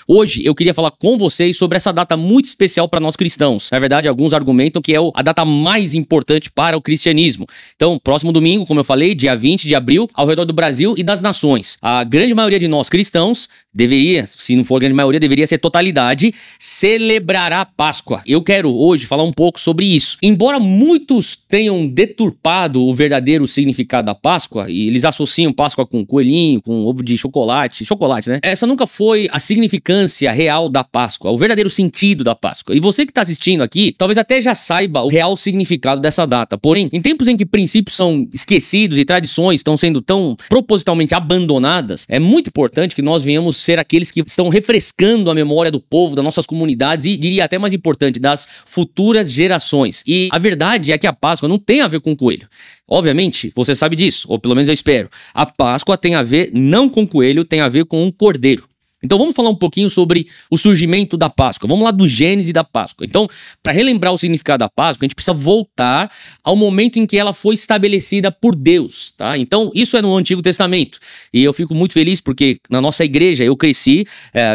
Hoje eu queria falar com vocês sobre essa data muito especial para nós cristãos. Na verdade, alguns argumentam que é a data mais importante para o cristianismo. Então, próximo domingo, como eu falei, dia 20 de abril, ao redor do Brasil e das nações. A grande maioria de nós cristãos deveria, se não for a grande maioria, deveria ser totalidade, celebrará a Páscoa. Eu quero hoje falar um pouco sobre isso. Embora muitos tenham deturpado o verdadeiro significado da Páscoa, e eles associam Páscoa com coelhinho, com ovo de chocolate, né? Essa nunca foi a significância real da Páscoa, o verdadeiro sentido da Páscoa. E você que está assistindo aqui, talvez até já saiba o real significado dessa data. Porém, em tempos em que princípios são esquecidos e tradições estão sendo tão propositalmente abandonadas, é muito importante que nós venhamos ser aqueles que estão refrescando a memória do povo, das nossas comunidades e, diria até mais importante, das futuras gerações. E a verdade é que a Páscoa não tem a ver com coelho. Obviamente, você sabe disso, ou pelo menos eu espero. A Páscoa tem a ver não com coelho, tem a ver com um cordeiro. Então vamos falar um pouquinho sobre o surgimento da Páscoa. Vamos lá do Gênesis da Páscoa. Então, para relembrar o significado da Páscoa, a gente precisa voltar ao momento em que ela foi estabelecida por Deus, tá? Então, isso é no Antigo Testamento. E eu fico muito feliz porque na nossa igreja eu cresci,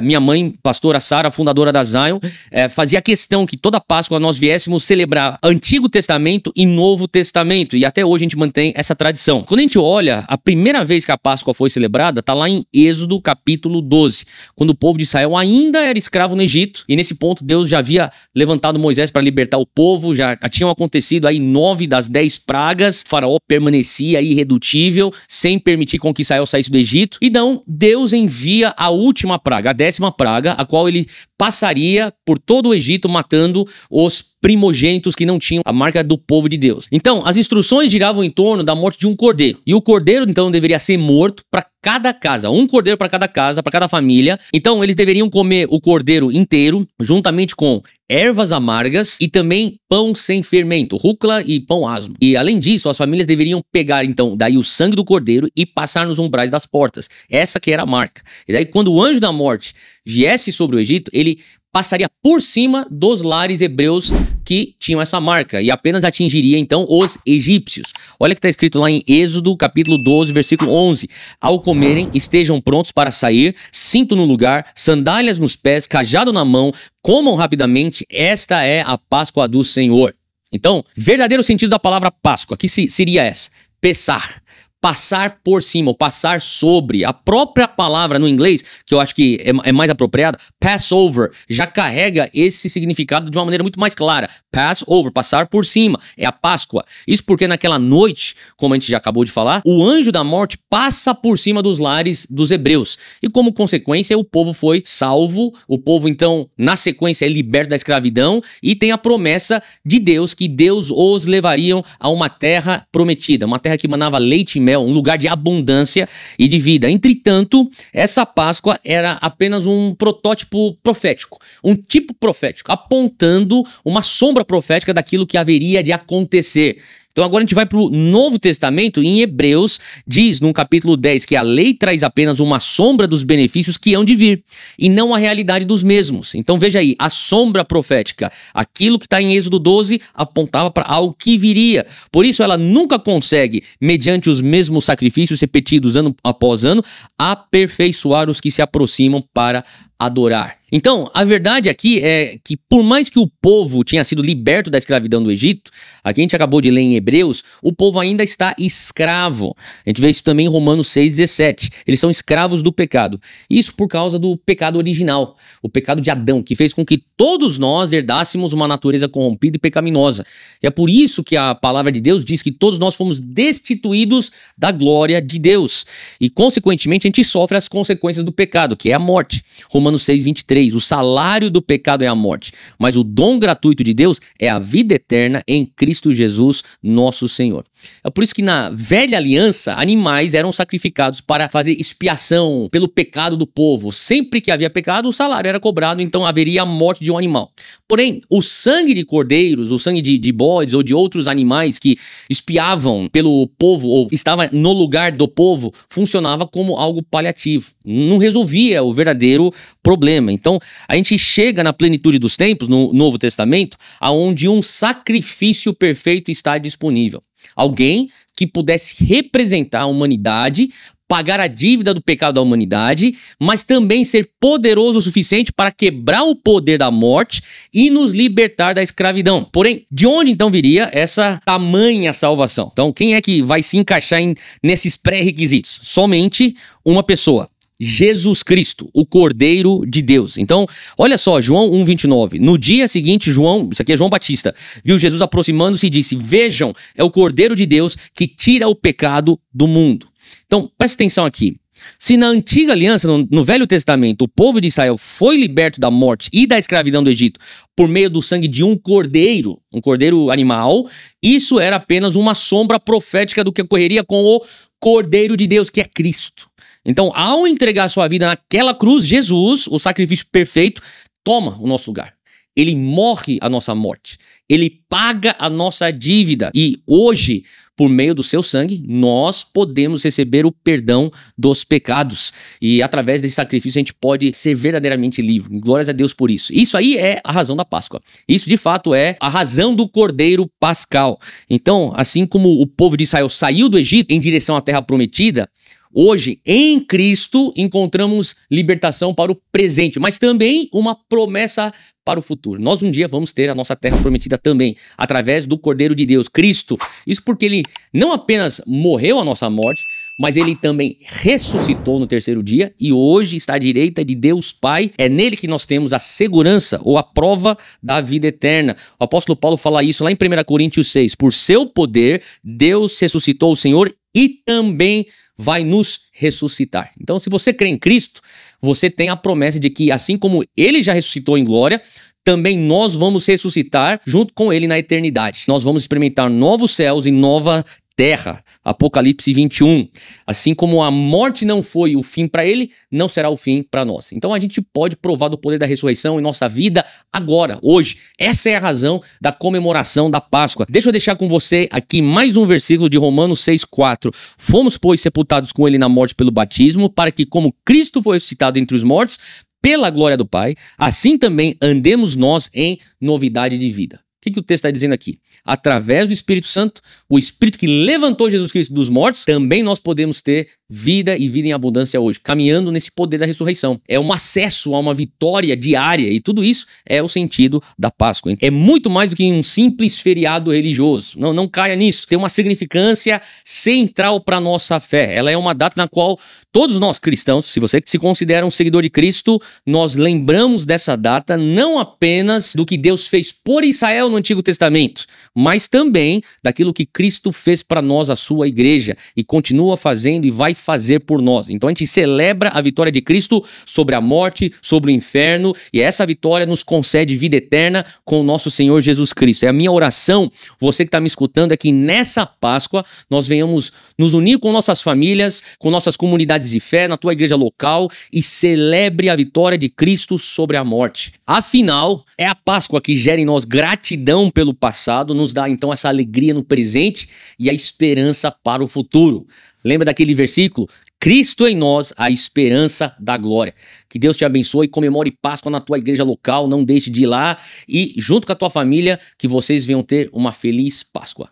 minha mãe, pastora Sara, fundadora da Zion, fazia questão que toda Páscoa nós viéssemos celebrar Antigo Testamento e Novo Testamento. E até hoje a gente mantém essa tradição. Quando a gente olha, a primeira vez que a Páscoa foi celebrada, tá lá em Êxodo capítulo 12. Quando o povo de Israel ainda era escravo no Egito, e nesse ponto Deus já havia levantado Moisés para libertar o povo, já tinham acontecido aí 9 das 10 pragas, o faraó permanecia irredutível, sem permitir com que Israel saísse do Egito, e então Deus envia a última praga, a 10ª praga, a qual ele passaria por todo o Egito matando os primogênitos que não tinham a marca do povo de Deus. Então, as instruções giravam em torno da morte de um cordeiro. E o cordeiro, então, deveria ser morto para cada casa. Um cordeiro para cada casa, para cada família. Então, eles deveriam comer o cordeiro inteiro, juntamente com ervas amargas e também pão sem fermento, rúcula e pão asmo. E, além disso, as famílias deveriam pegar, então, daí o sangue do cordeiro e passar nos umbrais das portas. Essa que era a marca. E daí, quando o anjo da morte viesse sobre o Egito, ele passaria por cima dos lares hebreus que tinham essa marca e apenas atingiria então os egípcios. Olha que está escrito lá em Êxodo capítulo 12, versículo 11. Ao comerem, estejam prontos para sair, cinto no lugar, sandálias nos pés, cajado na mão, comam rapidamente, esta é a Páscoa do Senhor. Então, verdadeiro sentido da palavra Páscoa, que seria essa? Pessar. Passar por cima, ou passar sobre. A própria palavra no inglês, que eu acho que é mais apropriada, Passover, já carrega esse significado de uma maneira muito mais clara. Passover, passar por cima, é a Páscoa. Isso porque naquela noite, como a gente já acabou de falar, o anjo da morte passa por cima dos lares dos hebreus. E como consequência, o povo foi salvo, o povo então, na sequência, é liberto da escravidão e tem a promessa de Deus, que Deus os levariam a uma terra prometida, uma terra que manava leite e mel, um lugar de abundância e de vida. Entretanto, essa Páscoa era apenas um protótipo profético, um tipo profético, apontando uma sombra profética daquilo que haveria de acontecer. Então agora a gente vai para o Novo Testamento, em Hebreus, diz no capítulo 10 que a lei traz apenas uma sombra dos benefícios que hão de vir, e não a realidade dos mesmos. Então veja aí, a sombra profética, aquilo que está em Êxodo 12, apontava para algo que viria. Por isso ela nunca consegue, mediante os mesmos sacrifícios repetidos ano após ano, aperfeiçoar os que se aproximam para adorar. Então, a verdade aqui é que por mais que o povo tinha sido liberto da escravidão do Egito, aqui a gente acabou de ler em Hebreus, o povo ainda está escravo. A gente vê isso também em Romanos 6,17. Eles são escravos do pecado. Isso por causa do pecado original, o pecado de Adão, que fez com que todos nós herdássemos uma natureza corrompida e pecaminosa. E é por isso que a palavra de Deus diz que todos nós fomos destituídos da glória de Deus. E, consequentemente, a gente sofre as consequências do pecado, que é a morte. Romanos 6,23. O salário do pecado é a morte, mas o dom gratuito de Deus é a vida eterna em Cristo Jesus, nosso Senhor. É por isso que na velha aliança, animais eram sacrificados para fazer expiação pelo pecado do povo. Sempre que havia pecado, o salário era cobrado, então haveria a morte de um animal. Porém, o sangue de cordeiros, o sangue de bodes ou de outros animais que expiavam pelo povo ou estava no lugar do povo, funcionava como algo paliativo. Não resolvia o verdadeiro problema. Então, a gente chega na plenitude dos tempos, no Novo Testamento, aonde um sacrifício perfeito está disponível. Alguém que pudesse representar a humanidade pagar a dívida do pecado da humanidade, mas também ser poderoso o suficiente para quebrar o poder da morte e nos libertar da escravidão. Porém, de onde então viria essa tamanha salvação? Então, quem é que vai se encaixar nesses pré-requisitos? Somente uma pessoa. Jesus Cristo, o Cordeiro de Deus. Então, olha só, João 1,29. No dia seguinte, João, isso aqui é João Batista, viu Jesus aproximando-se e disse: vejam, é o Cordeiro de Deus que tira o pecado do mundo. Então, presta atenção aqui. Se na antiga aliança, no Velho Testamento, o povo de Israel foi liberto da morte e da escravidão do Egito por meio do sangue de um cordeiro animal, isso era apenas uma sombra profética do que ocorreria com o Cordeiro de Deus, que é Cristo. Então, ao entregar sua vida naquela cruz, Jesus, o sacrifício perfeito, toma o nosso lugar. Ele morre a nossa morte. Ele paga a nossa dívida. E hoje, por meio do seu sangue, nós podemos receber o perdão dos pecados. E através desse sacrifício a gente pode ser verdadeiramente livre. Glórias a Deus por isso. Isso aí é a razão da Páscoa. Isso de fato é a razão do Cordeiro Pascal. Então, assim como o povo de Israel saiu do Egito em direção à Terra Prometida, hoje, em Cristo, encontramos libertação para o presente, mas também uma promessa para o futuro. Nós um dia vamos ter a nossa terra prometida também, através do Cordeiro de Deus, Cristo. Isso porque ele não apenas morreu a nossa morte, mas ele também ressuscitou no terceiro dia e hoje está à direita de Deus Pai. É nele que nós temos a segurança ou a prova da vida eterna. O apóstolo Paulo fala isso lá em 1 Coríntios 6. Por seu poder, Deus ressuscitou o Senhor e também vai nos ressuscitar. Então, se você crê em Cristo, você tem a promessa de que, assim como ele já ressuscitou em glória, também nós vamos ressuscitar junto com ele na eternidade. Nós vamos experimentar novos céus e nova terra. Apocalipse 21. Assim como a morte não foi o fim para ele, não será o fim para nós. Então a gente pode provar do poder da ressurreição em nossa vida agora, hoje. Essa é a razão da comemoração da Páscoa. Deixa eu deixar com você aqui mais um versículo de Romanos 6,4. Fomos, pois, sepultados com ele na morte pelo batismo, para que, como Cristo foi ressuscitado entre os mortos, pela glória do Pai, assim também andemos nós em novidade de vida. O que o texto está dizendo aqui? Através do Espírito Santo, o Espírito que levantou Jesus Cristo dos mortos, também nós podemos ter vida e vida em abundância hoje, caminhando nesse poder da ressurreição. É um acesso a uma vitória diária e tudo isso é o sentido da Páscoa. Hein? É muito mais do que um simples feriado religioso. Não caia nisso. Tem uma significância central para a nossa fé. Ela é uma data na qual todos nós cristãos, se você se considera um seguidor de Cristo, nós lembramos dessa data não apenas do que Deus fez por Israel no Antigo Testamento, mas também daquilo que Cristo fez para nós, a sua igreja, e continua fazendo e vai fazer por nós. Então a gente celebra a vitória de Cristo sobre a morte, sobre o inferno, e essa vitória nos concede vida eterna com o nosso Senhor Jesus Cristo. É a minha oração, você que está me escutando, é que nessa Páscoa nós venhamos nos unir com nossas famílias, com nossas comunidades de fé, na tua igreja local, e celebre a vitória de Cristo sobre a morte. Afinal, é a Páscoa que gera em nós gratidão pelo passado, nos dá então essa alegria no presente e a esperança para o futuro. Lembra daquele versículo? Cristo em nós, a esperança da glória. Que Deus te abençoe, comemore Páscoa na tua igreja local, não deixe de ir lá e junto com a tua família, que vocês venham ter uma feliz Páscoa.